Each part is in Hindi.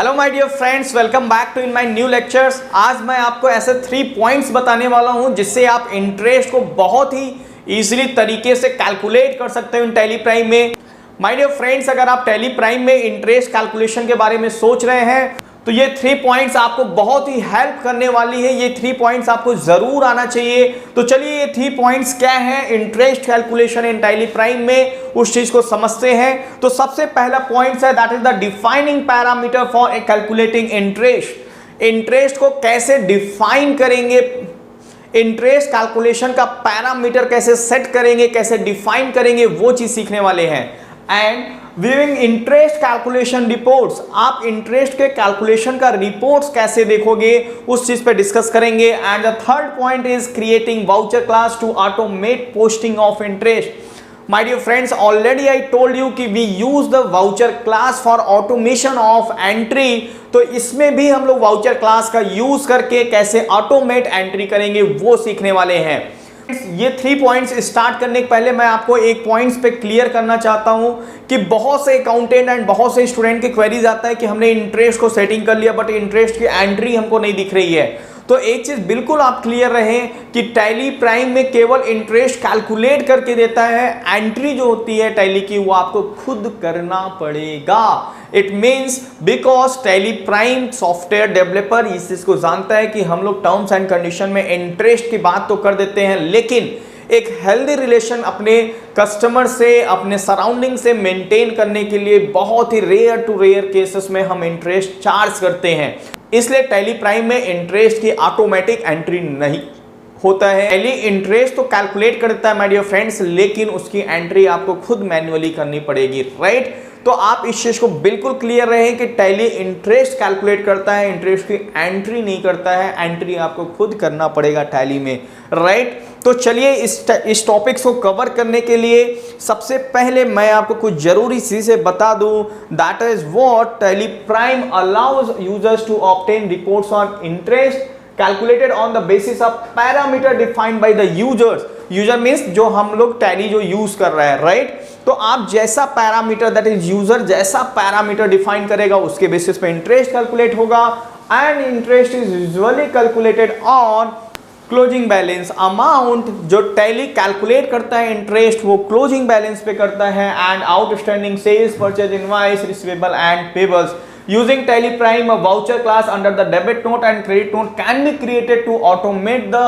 Hello my dear friends, welcome back to in my new lectures. आज मैं आपको ऐसे 3 पॉइंट्स बताने वाला हूं जिससे आप इंटरेस्ट को बहुत ही इजीली तरीके से कैलकुलेट कर सकते हो इन टैली प्राइम में। माय डियर फ्रेंड्स, अगर आप टैली प्राइम में इंटरेस्ट कैलकुलेशन के बारे में सोच रहे हैं तो ये 3 पॉइंट्स आपको बहुत ही हेल्प करने वाली है। ये 3 पॉइंट्स आपको जरूर आना चाहिए। तो चलिए ये 3 पॉइंट्स क्या है interest calculation in tally prime में, उस चीज को समझते हैं। तो सबसे पहला पॉइंट है that is the defining parameter for a calculating interest. Interest को कैसे डिफाइन करेंगे, इंटरेस्ट कैलकुलेशन का पैरामीटर कैसे सेट करेंगे, कैसे डिफाइन करेंगे, वो चीज सीखने वाले हैं। And viewing interest calculation reports, आप इंटरेस्ट के कैलकुलेशन का रिपोर्ट्स कैसे देखोगे उस चीज पे डिस्कस करेंगे। And the third point is creating voucher class to automate posting of interest. My dear friends, already I told you कि we use the voucher class for automation of entry. तो इसमें भी हम लोग वाउचर क्लास का यूज करके कैसे ऑटोमेट एंट्री करेंगे वो सीखने वाले हैं। ये 3 पॉइंट्स स्टार्ट करने के पहले मैं आपको एक पॉइंट्स पे क्लियर करना चाहता हूं कि बहुत से अकाउंटेंट एंड बहुत से स्टूडेंट के क्वेरीज आता है कि हमने इंटरेस्ट को सेटिंग कर लिया बट इंटरेस्ट की एंट्री हमको नहीं दिख रही है। तो एक चीज बिल्कुल आप क्लियर रहें कि टैली प्राइम में केवल इंटरेस्ट कैलकुलेट करके देता है, एंट्री जो होती है टैली की वो आपको खुद करना पड़ेगा। It means because tally prime software developer इस चीज को जानता है कि हम लोग टर्म्स एंड कंडीशन में इंटरेस्ट की बात तो कर देते हैं, लेकिन एक हेल्दी रिलेशन अपने कस्टमर से, अपने सराउंडिंग से मेंटेन करने के लिए बहुत ही रेयर टू रेयर केसेस में हम इंटरेस्ट चार्ज करते हैं। इसलिए टैली प्राइम में इंटरेस्ट की ऑटोमेटिक एंट्री नहीं होता है। टैली इंटरेस्ट तो कैलकुलेट करता है माय डियर फ्रेंड्स, लेकिन उसकी एंट्री आपको खुद मैन्युअली करनी पड़ेगी, राइट। तो आप इस चीज को बिल्कुल क्लियर रहे कि टैली इंटरेस्ट कैलकुलेट करता है, इंटरेस्ट की एंट्री नहीं करता है। एंट्री आपको खुद करना पड़ेगा टैली में, राइट। तो चलिए इस टॉपिक्स को कवर करने के लिए सबसे पहले मैं आपको कुछ जरूरी चीजें बता दूं। That is what Tally Prime allows users to obtain reports on interest calculated on the basis of parameter defined by the users. User means जो हम लोग टैली जो यूज कर रहे हैं, राइट। तो आप जैसा पैरामीटर, दैट इज यूजर जैसा पैरामीटर डिफाइन करेगा उसके बेसिस पे इंटरेस्ट कैलकुलेट होगा। And interest is usually calculated on closing balance amount. जो टैली कैलकुलेट करता है इंटरेस्ट वो क्लोजिंग बैलेंस पे करता है। And outstanding sales, purchase invoice, receivable and payables. Using Tally Prime, a voucher class under the debit note and credit note can be created to automate the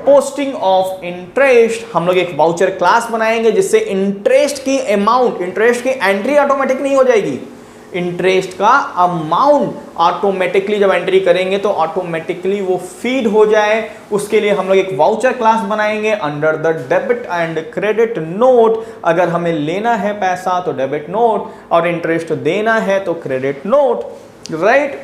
posting of interest। हम लोग एक वाउचर क्लास बनाएंगे जिससे इंटरेस्ट की अमाउंट, इंटरेस्ट की एंट्री ऑटोमेटिक नहीं हो जाएगी, इंटरेस्ट का अमाउंट ऑटोमेटिकली जब एंट्री करेंगे तो ऑटोमेटिकली वो फीड हो जाए। उसके लिए हम लोग एक वाउचर क्लास बनाएंगे under the debit and credit note. अगर हमें लेना है पैसा तो डेबिट नोट और इंटरेस्ट देना है तो credit note, right.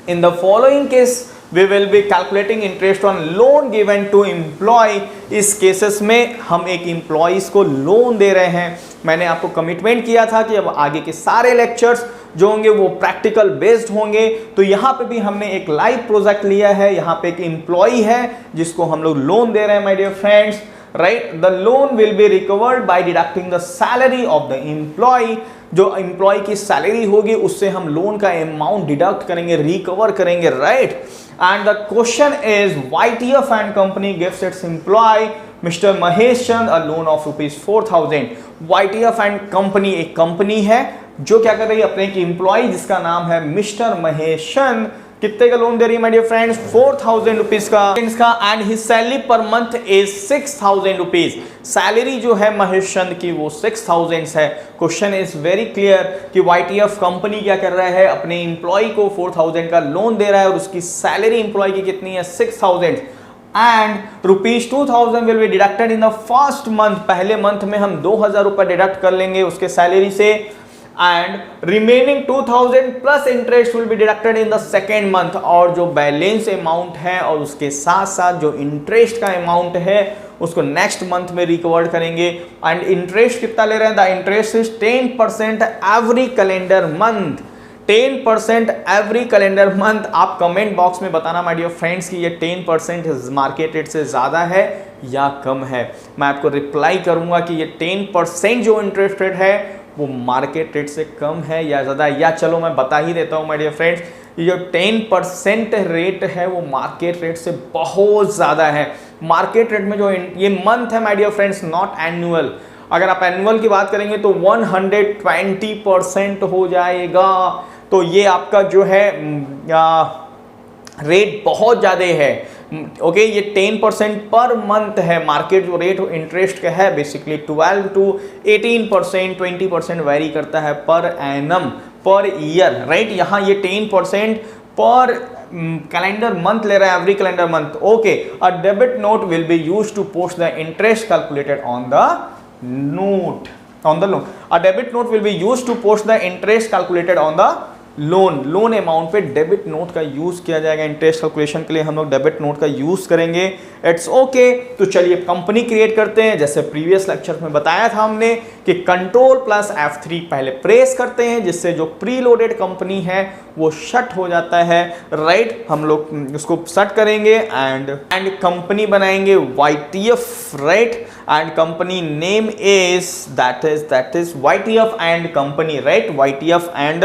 In the following case we will be calculating interest on loan given to employee। इस केसेस में हम एक एम्प्लॉइज को लोन दे रहे हैं। मैंने आपको कमिटमेंट किया था कि अब आगे के सारे लेक्चर्स जो होंगे वो प्रैक्टिकल बेस्ड होंगे। तो यहाँ पे भी हमने एक लाइव प्रोजेक्ट लिया है। यहाँ पे एक एम्प्लॉई है जिसको हम लोग लोन दे रहे हैं my dear friends, right. The loan will be recovered by deducting the salary of the employee. जो एम्प्लॉय की सैलरी होगी उससे हम लोन का अमाउंट डिडक्ट करेंगे, रिकवर करेंगे, right. And the question is, YTF and company gives its employee Mr. Mahesh Chand a loan of ₹4,000। YTF and company एक कंपनी है जो क्या कर रही है, अपने एक एम्प्लॉय जिसका नाम है मिस्टर महेश चंद, कितने का लोन दे रही है माय डियर फ्रेंड्स, ₹4,000 का। And his salary per month is ₹6,000। Salary जो है महेश चंद की वो 6,000 है। क्वेश्चन इज वेरी क्लियर कि YTF कंपनी क्या कर रहा है, अपने एम्प्लॉय को 4,000 का लोन दे रहा है और उसकी सैलरी एम्प्लॉय की कितनी है, 6,000। And ₹2,000 will be deducted in the first month. पहले मंथ में हम 2,000 रुपए डिडक्ट कर लेंगे उसके सैलरी से। And remaining 2,000 plus interest will be deducted in the second month. और जो बैलेंस अमाउंट है और उसके साथ साथ जो इंटरेस्ट का अमाउंट है उसको नेक्स्ट मंथ में रिकवर करेंगे। एंड इंटरेस्ट कितना ले रहे हैं, the interest is 10% every calendar month. 10% every calendar month. आप कमेंट बॉक्स में बताना माय डियर फ्रेंड्स कि ये 10% मार्केट रेट से ज़्यादा है या कम है। मैं आपको रिप्लाई करूंगा कि ये 10% जो इंटरेस्ट रेट है वो मार्केट रेट से कम है या ज़्यादा, या चलो मैं बता ही देता हूँ माय डियर फ्रेंड्स, ये जो 10% रेट है वो मार्केट रेट से बहुत ज़्यादा है। मार्केट रेट में जो ये मंथ है my dear friends, not annual, अगर आप एनुअल की बात करेंगे तो 120% हो जाएगा। तो ये आपका जो है रेट बहुत ज़्यादा है। ओके, ये 10% पर मंथ है। मार्केट जो रेट इंटरेस्ट का है बेसिकली 12 to 18%, 20% वेरी करता है per annum, per year, right. यहाँ ये 10% पर कैलेंडर मंथ ले रहा है, every calendar month. Okay, a debit note will be used to post the interest calculated on the note, on the loan. A debit note will be used to post the interest calculated on the loan amount पे डेबिट नोट का यूज किया जाएगा। इंटरेस्ट कैलकुलेशन के लिए हम लोग डेबिट नोट का यूज करेंगे। It's okay. तो चलिए कंपनी क्रिएट करते हैं। जैसे प्रीवियस लेक्चर में बताया था हमने कि कंट्रोल प्लस F3 पहले प्रेस करते हैं, जिससे जो प्री लोडेड कंपनी है वो शट हो जाता है, राइट। हम लोग उसको शट करेंगे एंड कंपनी बनाएंगे YTF, right. And company name is that is YTF and company, right. YTF and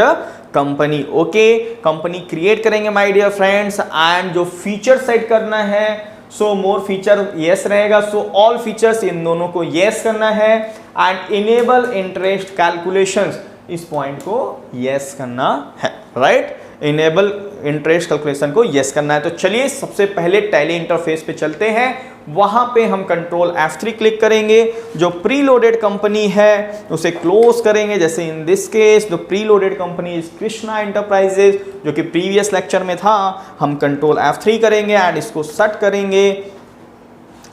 company. Okay, company create करेंगे माय डियर फ्रेंड्स। एंड जो फीचर सेट करना है, सो मोर फीचर यस रहेगा, सो ऑल फीचर्स इन दोनों को यस करना है। एंड इनेबल इंटरेस्ट कैलकुलेशंस, इस पॉइंट को यस करना है, राइट। इनेबल इंटरेस्ट कैलकुलेशन को यस करना है। तो चलिए सबसे पहले टैली इंटरफेस पे चलते हैं। वहां पे हम कंट्रोल F3 क्लिक करेंगे। जो प्री लोडेड कंपनी है उसे क्लोज करेंगे। जैसे in this case the pre loaded company is Krishna enterprises, जो कि प्रीवियस लेक्चर में था। हम कंट्रोल F3 करेंगे एंड इसको सेट करेंगे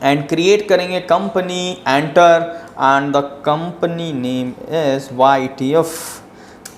एंड क्रिएट करेंगे company, enter, and the company name is YTF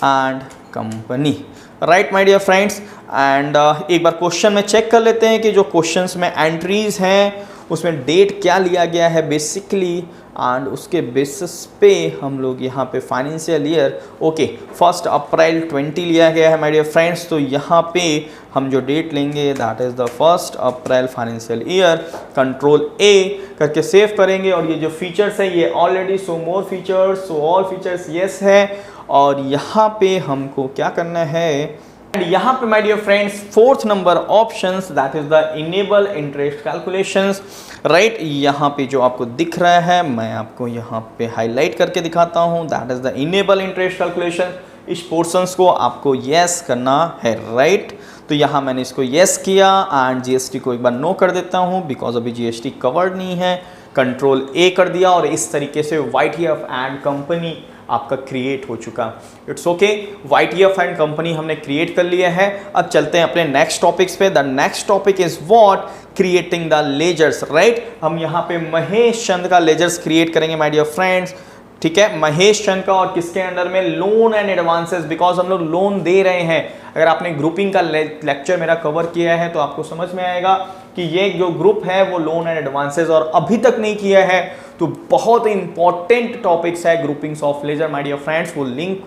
and company, right my dear friends. And एक बार क्वेश्चन में चेक कर लेते हैं कि जो क्वेश्चंस में एंट्रीज हैं उसमें डेट क्या लिया गया है बेसिकली, एंड उसके बेसिस पे हम लोग यहाँ पे फाइनेंशियल ईयर, ओके, 1 अप्रैल 20 लिया गया है माय डियर फ्रेंड्स। तो यहाँ पे हम जो डेट लेंगे that is the 1 April financial year. Control A करके सेव करेंगे। और ये जो फीचर्स है ये already so more features, so all features yes है। और यहाँ पे हमको क्या करना है, एंड यहाँ पे my dear friends 4th number options that is the enable interest calculations, right. यहाँ पे जो आपको दिख रहा है मैं आपको यहाँ पे हाईलाइट करके दिखाता हूँ, that is the enable interest calculation. इस पोर्शंस को आपको यस करना है, राइट। तो यहाँ मैंने इसको यस किया एंड GST को एक बार नो कर देता हूँ बिकॉज अभी GST कवर्ड नहीं है। कंट्रोल A कर दिया और इस तरीके से YTF एंड कंपनी आपका क्रिएट हो चुका। It's okay, YTF and company हमने क्रिएट कर लिया है। अब चलते हैं अपने नेक्स्ट टॉपिक्स पे। The next topic is what, creating the ledgers, right. हम यहाँ पे महेश चंद का लेजर्स क्रिएट करेंगे माय डियर फ्रेंड्स, ठीक है। महेश चंद का, और किसके अंडर में, लोन एंड एडवांसेस, बिकॉज हम लोग लोन दे रहे हैं। अगर आपने ग्रुपिंग का लेक्चर मेरा कवर किया है तो आपको समझ में आएगा कि ये जो ग्रुप है वो लोन एंड एडवांसेस, और अभी तक नहीं किया है तो बहुत इंपॉर्टेंट टॉपिक्स है groupings of ledger my dear friends. वो लिंक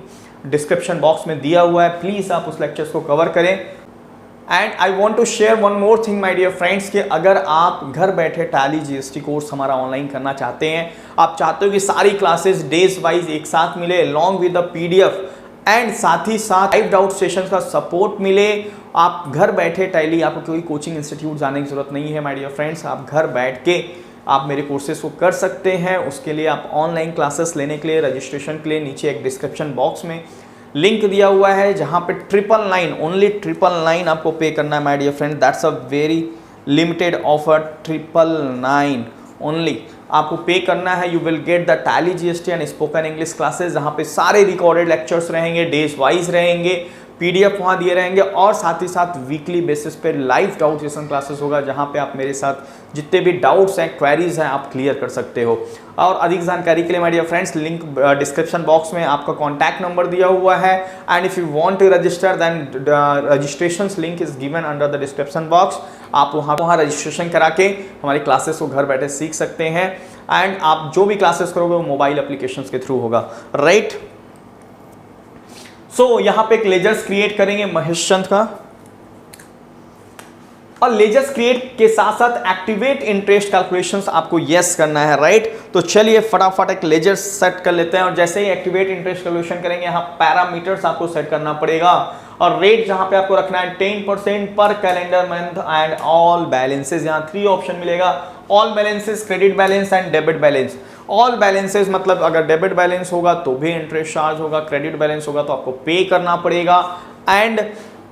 डिस्क्रिप्शन बॉक्स में दिया हुआ है, प्लीज़ आप उस लेक्चर्स को कवर करें। And I want to share one more thing my dear friends कि अगर आप घर बैठे टैली GST कोर्स हमारा ऑनलाइन करना चाहते हैं, आप चाहते हो कि सारी क्लासेस डेज वाइज एक साथ मिले along with the PDF, and साथ ही साथ लाइव डाउट सेशंस का सपोर्ट मिले, आप घर बैठे टैली, आपको कोई कोचिंग इंस्टीट्यूट जाने की जरूरत नहीं है माय डियर फ्रेंड्स। आप घर बैठ के आप मेरे कोर्सेज को कर सकते हैं। उसके लिए आप ऑनलाइन क्लासेस लेने के लिए, रजिस्ट्रेशन के लिए नीचे एक डिस्क्रिप्शन बॉक्स में लिंक दिया हुआ है जहां पे 999 ओनली 999 आपको पे करना है my dear friend. That's a very limited offer, 999 only आपको पे करना है। You will get the Tally GST and spoken English classes, जहाँ पे सारे रिकॉर्डेड लेक्चर्स रहेंगे, डेज वाइज रहेंगे, PDF वहाँ दिए रहेंगे, और साथ ही साथ वीकली बेसिस पे लाइव डाउट सेशन क्लासेस होगा जहाँ पे आप मेरे साथ जितने भी डाउट्स हैं, क्वेरीज हैं, आप क्लियर कर सकते हो। और अधिक जानकारी के लिए my dear friends link description box में आपका कॉन्टैक्ट नंबर दिया हुआ है। And if you want to register then registration link is given under the description box. आप वहाँ रजिस्ट्रेशन करा के हमारी क्लासेस को घर बैठे सीख सकते हैं। एंड आप जो भी क्लासेस करोगे वो मोबाइल एप्लीकेशंस के थ्रू होगा, राइट। सो यहाँ पे एक लेजर्स क्रिएट करेंगे महेश चंद का। और लेजर्स क्रिएट के साथ साथ एक्टिवेट इंटरेस्ट कैलकुलेशंस आपको यस करना है, राइट। तो चलिए फटाफट एक लेजर सेट कर लेते हैं और जैसे ही एक्टिवेट इंटरेस्ट कैलकुलेशन करेंगे यहाँ पैरामीटर्स आपको सेट करना पड़ेगा और रेट जहां पे आपको रखना है 10% पर calendar month and all balances. यहाँ 3 ऑप्शन मिलेगा, all balances, credit balance and debit balance. All balances मतलब अगर डेबिट बैलेंस होगा तो भी इंटरेस्ट चार्ज होगा, क्रेडिट बैलेंस होगा तो आपको पे करना पड़ेगा एंड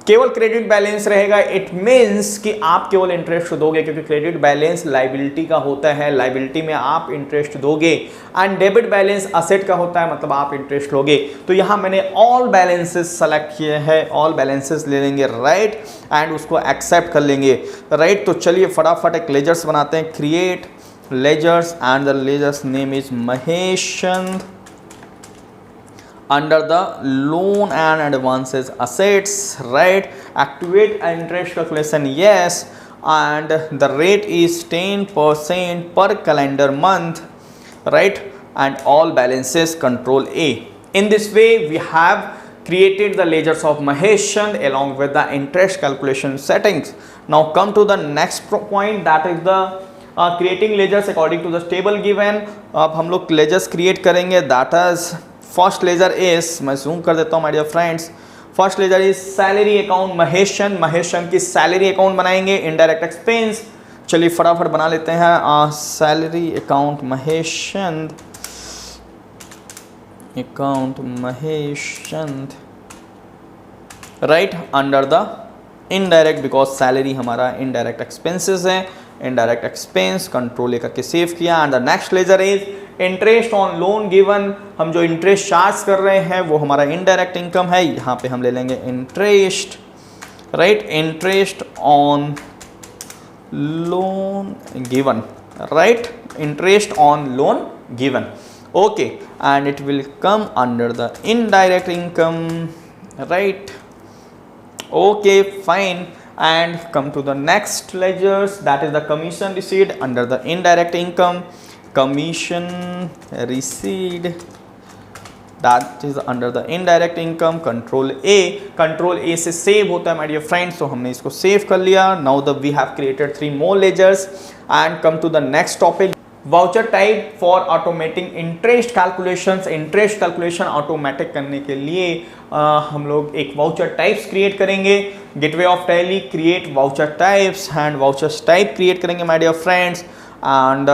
केवल क्रेडिट बैलेंस रहेगा इट मींस कि आप केवल इंटरेस्ट दोगे, क्योंकि क्रेडिट बैलेंस लायबिलिटी का होता है, लायबिलिटी में आप इंटरेस्ट दोगे एंड डेबिट बैलेंस असेट का होता है, मतलब आप इंटरेस्ट लोगे। तो यहाँ मैंने ऑल बैलेंसेस सेलेक्ट किए हैं, ऑल बैलेंसेस ले लेंगे, राइट, एंड उसको एक्सेप्ट कर लेंगे, राइट। तो चलिए फटाफट एक लेजर्स बनाते हैं, create ledgers and the ledgers name is Mahesh Chand under the loan and advances assets, right, activate interest calculation yes, and the rate is 10% per calendar month, right, and all balances control A. In this way we have created the ledgers of Mahesh Chand along with the interest calculation settings. Now come to the next point, that is the creating ledgers according to the table given. अब हम लोग ledgers create करेंगे, that is first ledger is, मैं जूम कर देता हूँ my dear friends, first ledger is salary account Mahesh Chand की सैलरी अकाउंट बनाएंगे, इनडायरेक्ट एक्सपेंस। चलिए फटाफट बना लेते हैं salary account Mahesh Chand, account Mahesh Chand, right, under the indirect, because salary हमारा इनडायरेक्ट एक्सपेंसेस है, इनडायरेक्ट एक्सपेंस, कंट्रोल करके सेव किया। And the next ledger is interest on loan given, हम जो इंटरेस्ट चार्ज कर रहे हैं वो हमारा इनडायरेक्ट इनकम है, यहाँ पे हम ले लेंगे interest, right, interest on loan given, right, interest on loan given, okay, and it will come under the indirect income, right, okay, fine, and come to the next ledgers, that is the commission received under the indirect income, commission received, that is under the indirect income, control A से सेव होता है my dear friends, तो हमने इसको सेव कर लिया। now the we have created 3 more ledgers and come to the next topic, voucher type for automating interest calculations. Interest calculation automatic करने के लिए हम लोग एक वाउचर टाइप्स क्रिएट करेंगे, gateway of Tally create voucher types and vouchers type create करेंगे माय डियर फ्रेंड्स एंड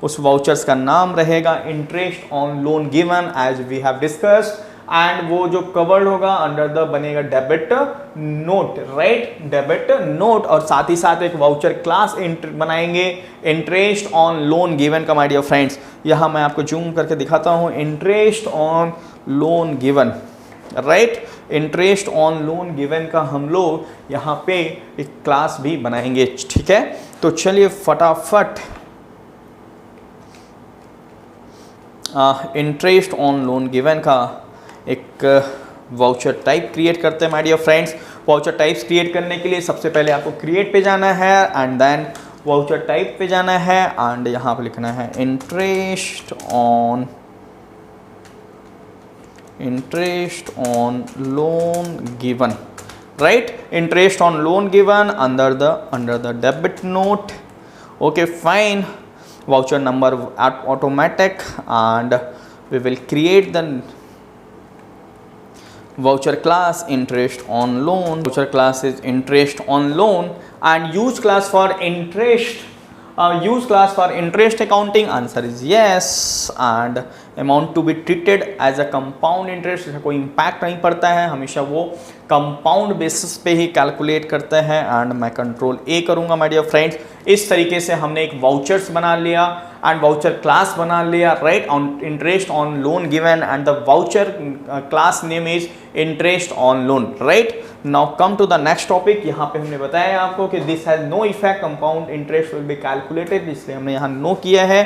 उस वाउचर्स का नाम रहेगा interest on loan given as we have discussed and वो जो कवर्ड होगा अंडर द बनेगा debit note, right, debit note, और साथ ही साथ एक वाउचर क्लास बनाएंगे इंटरेस्ट ऑन लोन गिवन का माय डियर फ्रेंड्स। यहाँ मैं आपको जूम करके दिखाता हूँ, interest on loan given, right, interest on loan given का हम लोग यहाँ पे एक क्लास भी बनाएंगे, ठीक है। तो चलिए फटाफट इंटरेस्ट ऑन लोन गिवन का एक वाउचर टाइप क्रिएट करते हैं my dear friends. Voucher types create करने के लिए सबसे पहले आपको क्रिएट पे जाना है एंड देन वाउचर टाइप पे जाना है एंड यहाँ पे लिखना है interest on loan given, right, interest on loan given under the debit note, okay, fine, voucher number automatic and we will create the voucher class interest on loan. Voucher class is interest on loan and use class for interest, use class for interest accounting, answer is yes, and amount to be treated as a compound interest, कोई impact नहीं पड़ता है, हमेशा वो कंपाउंड बेसिस पे ही कैलकुलेट करते हैं एंड मैं कंट्रोल ए करूंगा माय डियर फ्रेंड्स। इस तरीके से हमने एक वाउचर्स बना लिया एंड वाउचर क्लास बना लिया, right, on interest on loan given and the voucher class name is interest on loan, right. Now come to the next topic, यहाँ पे हमने बताया आपको कि this has no effect, compound interest will be calculated, इसलिए हमने यहाँ नो किया है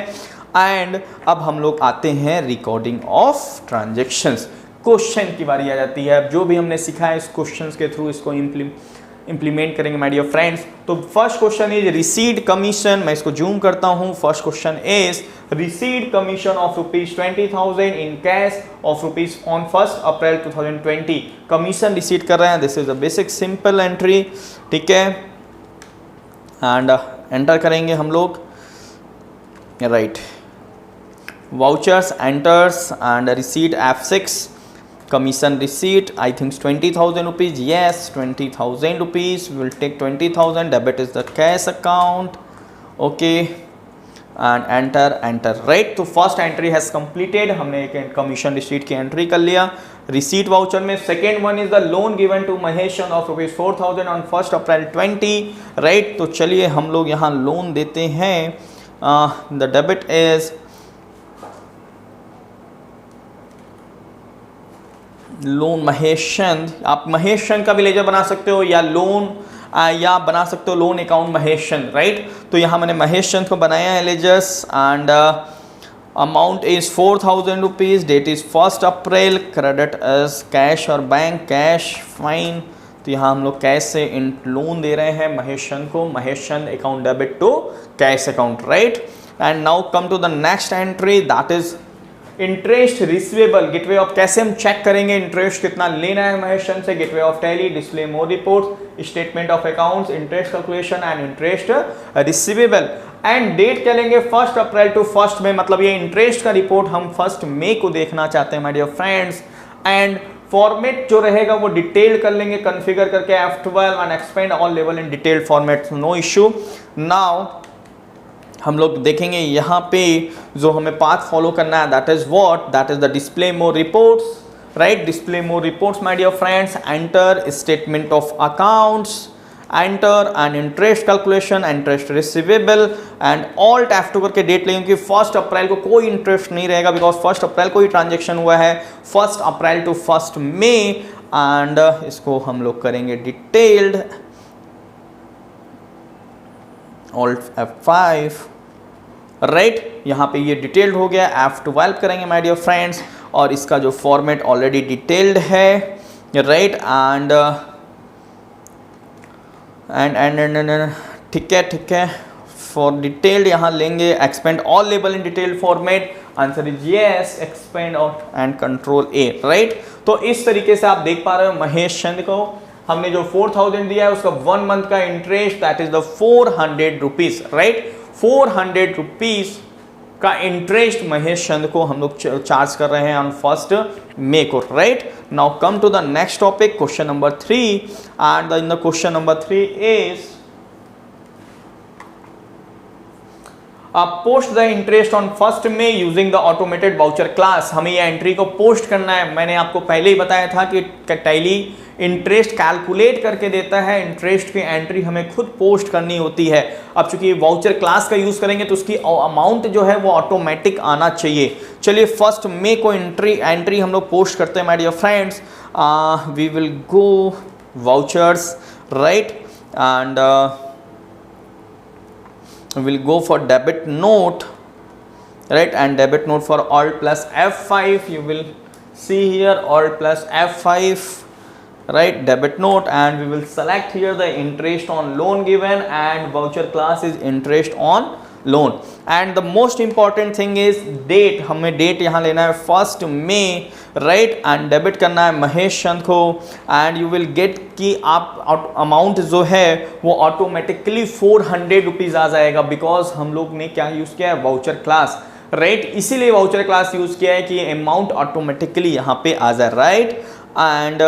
एंड अब हम लोग आते हैं रिकॉर्डिंग ऑफ ट्रांजेक्शन्स। क्वेश्चन की बारी आ जाती है, अब जो भी हमने सीखा है इस क्वेश्चंस के थ्रू इसको इम्प्लीमेंट करेंगे माय डियर फ्रेंड्स। तो first question is received commission, मैं इसको जूम करता हूँ। First question is received commission of ₹20,000 in cash of rupees on 1 April 2020। Commission receive कर रहे हैं, this is a basic simple entry, ठीक है। एंड एंटर करेंगे हम लोग, right, vouchers enters and receipt F6, commission receipt, I think 20,000 rupees, yes, 20,000 rupees, we will take 20,000, debit is the cash account, okay, and enter, right. तो फर्स्ट एंट्री हैज कंप्लीटेड, हमने एक कमीशन रिसीट की एंट्री कर लिया रिसीट वाउचर में. Second one is the loan given to Mahesh Chand of ₹4,000 on 1 April 20, right. तो चलिए हम लोग यहाँ लोन देते हैं. The debit is loan Mahesh Chand. आप महेश चंद का भी लेजर बना सकते हो या लोन या बना सकते हो loan account Mahesh Chand, right. तो यहाँ मैंने महेश चंद को बनाया है ledgers and amount is 4,000 rupees, date is 1 April, credit is cash और बैंक, कैश, फाइन. तो यहाँ हम लोग कैश से लोन दे रहे हैं महेश चंद को, Mahesh Chand account debit to cash account, right. And now come to the next entry, that is interest receivable. Gateway of, कैसे हम चेक करेंगे इंटरेस्ट कितना लेना है महेश चंद से. Gateway of Tally, display more report, statement of accounts, interest calculation and interest receivable. And date क्या लेंगे 1 अप्रैल टू 1 मई, मतलब ये इंटरेस्ट का रिपोर्ट हम 1 मई को देखना चाहते हैं my dear friends. And format जो रहेगा वो डिटेल्ड कर लेंगे कॉन्फ़िगर करके F12 and expand all level in detailed format, no issue. Now हम लोग देखेंगे यहाँ पे जो हमें पाथ फॉलो करना है, that is what, that is the display more reports, right. Display more reports my dear friends, enter statement of accounts, enter and interest calculation, interest receivable and alt F2 करके डेट लेंगे कि 1 अप्रैल को कोई इंटरेस्ट नहीं रहेगा बिकॉज 1 अप्रैल को ही ट्रांजेक्शन हुआ है, 1 अप्रैल टू 1 मई. एंड इसको हम लोग करेंगे डिटेल्ड, ऑल्ट F5, राइट. यहाँ पे ये डिटेल्ड हो गया. F12 करेंगे माय डियर फ्रेंड्स और इसका जो फॉर्मेट ऑलरेडी डिटेल्ड है, राइट. एंड ठीक है फॉर डिटेल्ड यहाँ लेंगे expand all label in detailed format, answer is yes, expand and control A, right. तो इस तरीके से आप देख पा रहे हो महेश चंद को हमने जो 4,000 दिया है उसका 1 मंथ का interest that is the 400 rupees, right. 400 rupees का इंटरेस्ट महेश चंद को हम लोग चार्ज कर रहे हैं ऑन 1 मई को, right. Now come to the next topic, question number 3. And in the question number 3 is post the interest on 1 May using the automated voucher class. हमें ये एंट्री को पोस्ट करना है. मैंने आपको पहले ही बताया था कि टैली इंटरेस्ट कैलकुलेट करके देता है, इंटरेस्ट की एंट्री हमें खुद पोस्ट करनी होती है. अब चूंकि वाउचर क्लास का यूज करेंगे तो उसकी अमाउंट जो है वो ऑटोमेटिक आना चाहिए. चलिए 1 मई को एंट्री हम लोग पोस्ट करते हैं my dear friends. We will go vouchers, right, and we'll go for debit note, right, and debit note for alt plus F5. You will see here alt plus F5, right, debit note, and we will select here the interest on loan given and voucher class is interest on loan. And the most important thing is date. हमें डेट यहाँ लेना है 1 मई, राइट, एंड डेबिट करना है महेश चंद को. एंड यू विल गेट कि आप अमाउंट जो है वो ऑटोमेटिकली 400 रुपीज़ आ जाएगा बिकॉज हम लोग ने क्या यूज़ किया है, वाउचर क्लास, राइट. इसीलिए वाउचर क्लास यूज़ किया है कि अमाउंट ऑटोमेटिकली यहाँ पे आ जाए, राइट. एंड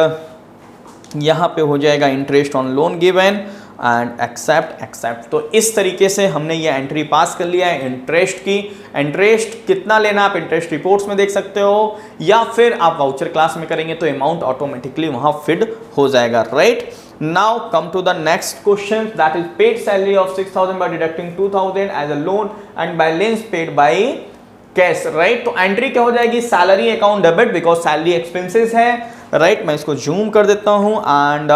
यहाँ पे हो जाएगा interest on loan given and accept. तो इस तरीके से हमने ये एंट्री पास कर लिया है इंटरेस्ट की. इंटरेस्ट कितना लेना आप इंटरेस्ट रिपोर्ट्स में देख सकते हो या फिर आप वाउचर क्लास में करेंगे तो अमाउंट ऑटोमेटिकली वहां फिड हो जाएगा, right. Now come to the next question, that is paid salary of 6,000 by deducting 2,000 as a loan and balance paid by cash, right. तो एंट्री क्या हो जाएगी, salary account debit because salary expenses है, राइट. मैं इसको जूम कर देता हूं एंड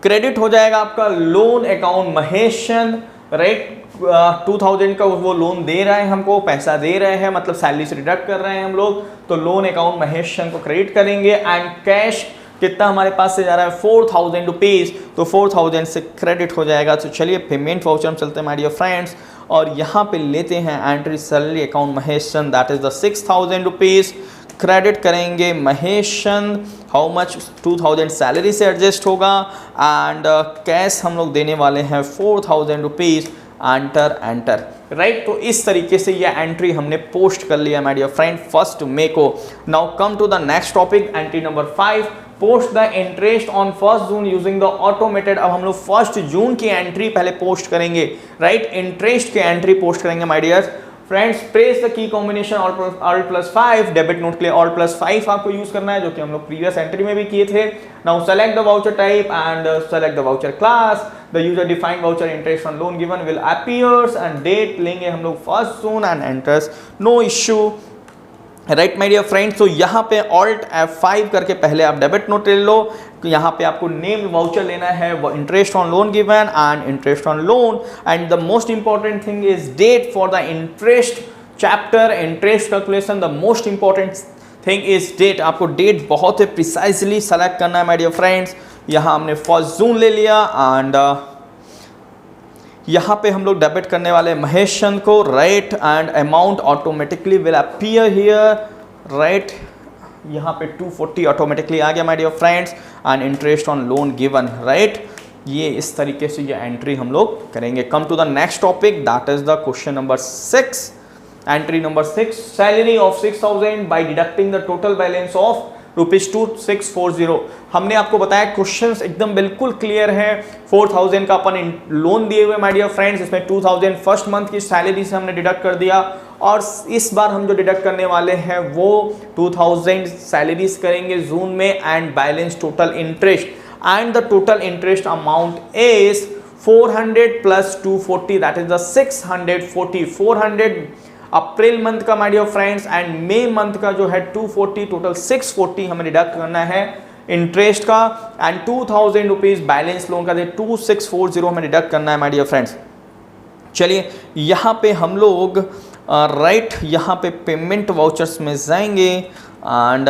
क्रेडिट हो जाएगा आपका loan account Mahesh Chand, right. 2,000 का वो लोन दे रहे हैं, हमको पैसा दे रहे हैं, मतलब सैलरी से डिडक्ट कर रहे हैं हम लोग, तो लोन अकाउंट महेश चंद को क्रेडिट करेंगे. एंड कैश कितना हमारे पास से जा रहा है 4,000 रुपीज़, तो 4,000 से क्रेडिट हो जाएगा. तो चलिए पेमेंट वाउचर में चलते हैं माय डियर फ्रेंड्स और यहाँ पे लेते हैं entry salary account Mahesh Chand that is the 6,000 rupees. Credit करेंगे महेश चंद, हाउ मच 2000 सैलरी से एडजस्ट होगा, एंड कैश हम लोग देने वाले हैं 4000 रुपीज़, एंटर राइट। तो इस तरीके से ये एंट्री हमने पोस्ट कर लिया माय डियर फ्रेंड 1 मई को। Now come to the next topic, entry number 5, post the interest on 1 June using the automated. अब हम लोग 1 जून की एंट्री पहले पोस्ट करेंगे राइट, इंटरेस्ट की एंट्री पोस्ट करेंगे my dear friends. Press the key combination Alt+5, debit note के लिए Alt+5 आपको यूज करना है, जो कि हम लोग प्रीवियस एंट्री में भी किए थे। Now select the voucher type and select the voucher class, the user defined voucher interest on loan given will appears, and date लेंगे हम लोग 1 June and enters, no issue right my dear friends. तो यहाँ पे Alt F5 करके पहले आप डेबिट नोट ले लो, यहाँ पे आपको नेम वाउचर लेना है, वो interest on loan given and interest on loan, and the most important thing is date for the interest chapter, interest calculation. The most important thing is date, आपको डेट बहुत ही प्रिसाइजली सेलेक्ट करना है माय डियर फ्रेंड्स। यहाँ हमने 1 जून ले लिया, एंड यहाँ पे हम लोग डेबिट करने वाले महेश चंद को right, and amount automatically will appear here right. यहाँ पे 240 ऑटोमेटिकली आ गया my dear friends, and interest on loan given right. ये इस तरीके से ये एंट्री हम लोग करेंगे। Come to the next topic, that is the question number 6, entry number 6, salary of 6000 by deducting the total balance of ₹2640। हमने आपको बताया क्वेश्चंस एकदम बिल्कुल क्लियर है। 4000 का अपन लोन दिए हुए माय डियर फ्रेंड्स, इसमें 2000 फर्स्ट मंथ की सैलरी से हमने डिडक्ट कर दिया, और इस बार हम जो डिडक्ट करने वाले हैं वो 2000 सैलरीज करेंगे जून में, and balance total interest, and the total interest amount is 400 plus 240, that is the 640। 400 April month का माय डियर फ्रेंड्स, एंड मई मंथ का जो है 240, टोटल 640 हमें डिडक्ट करना है इंटरेस्ट का, एंड 2000 रुपीज बैलेंस लोन का 2640 हमें डिडक्ट करना है माय डियर फ्रेंड्स। चलिए यहाँ पे हम लोग राइट यहाँ पे पेमेंट वाउचर्स में जाएंगे एंड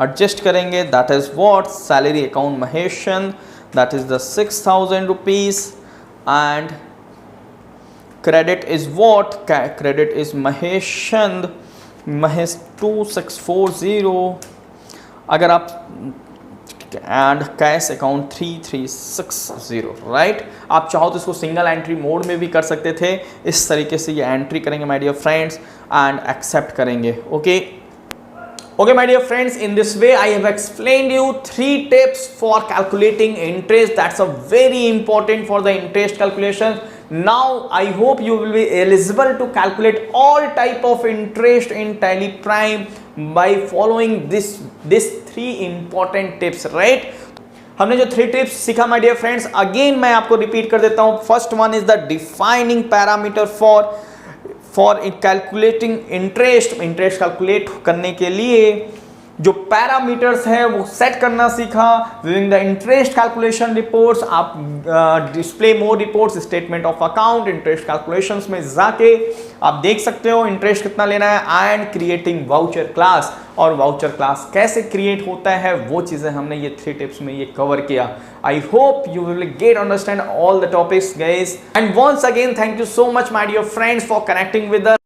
एडजस्ट करेंगे, that is what salary account Mahesh Chand, that is the 6000 rupees, and credit is what? Credit is Mahesh Chand, Mahesh 2640। अगर आप एंड कैश अकाउंट 3360 राइट। आप चाहो तो इसको सिंगल एंट्री मोड में भी कर सकते थे। इस तरीके से ये एंट्री करेंगे my dear friends and accept करेंगे। Okay my dear friends, in this way I have explained you 3 tips for calculating interest. That's a very important for the interest calculation. Now I hope you will be eligible to calculate all type of interest in Tally Prime by following this 3 important tips, right? हमने जो 3 टिप्स सीखा माय डियर फ्रेंड्स, अगेन मैं आपको रिपीट कर देता हूँ। First one is the defining parameter for calculating interest calculate करने के लिए जो पैरामीटर्स है वो सेट करना सीखा। During the interest calculation reports आप display more reports, statement of account, interest calculations में जाके आप देख सकते हो इंटरेस्ट कितना लेना है, एंड क्रिएटिंग वाउचर क्लास, और वाउचर क्लास कैसे क्रिएट होता है वो चीज़ें हमने ये 3 टिप्स में ये कवर किया। I hope you will get understand all the topics guys, and once again thank you so much my dear friends for connecting with us.